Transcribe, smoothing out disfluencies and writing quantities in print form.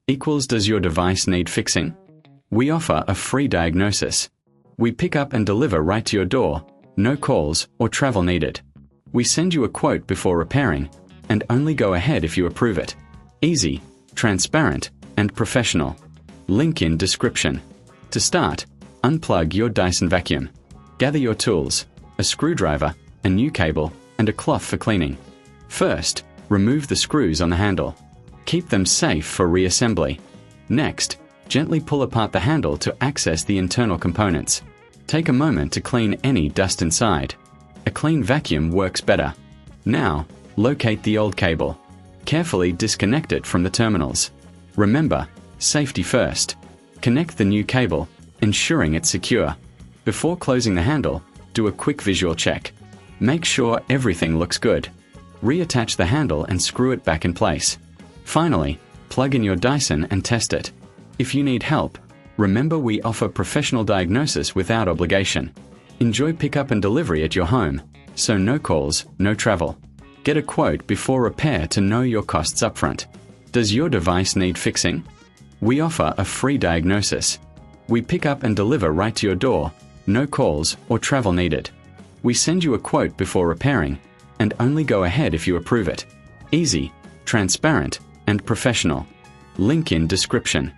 equals does your device need fixing? We offer a free diagnosis. We pick up and deliver right to your door, no calls or travel needed. We send you a quote before repairing, and only go ahead if you approve it. Easy, transparent, and professional. Link in description. To start, unplug your Dyson vacuum. Gather your tools, a screwdriver, a new cable, and a cloth for cleaning. First, remove the screws on the handle. Keep them safe for reassembly. Next, gently pull apart the handle to access the internal components. Take a moment to clean any dust inside. A clean vacuum works better. Now, locate the old cable. Carefully disconnect it from the terminals. Remember, safety first. Connect the new cable, ensuring it's secure. Before closing the handle, do a quick visual check. Make sure everything looks good. Reattach the handle and screw it back in place. Finally, plug in your Dyson and test it. If you need help, remember we offer professional diagnosis without obligation. Enjoy pickup and delivery at your home, so no calls, no travel. Get a quote before repair to know your costs upfront. Does your device need fixing? We offer a free diagnosis. We pick up and deliver right to your door, no calls or travel needed. We send you a quote before repairing, and only go ahead if you approve it. Easy, transparent, and professional. Link in description.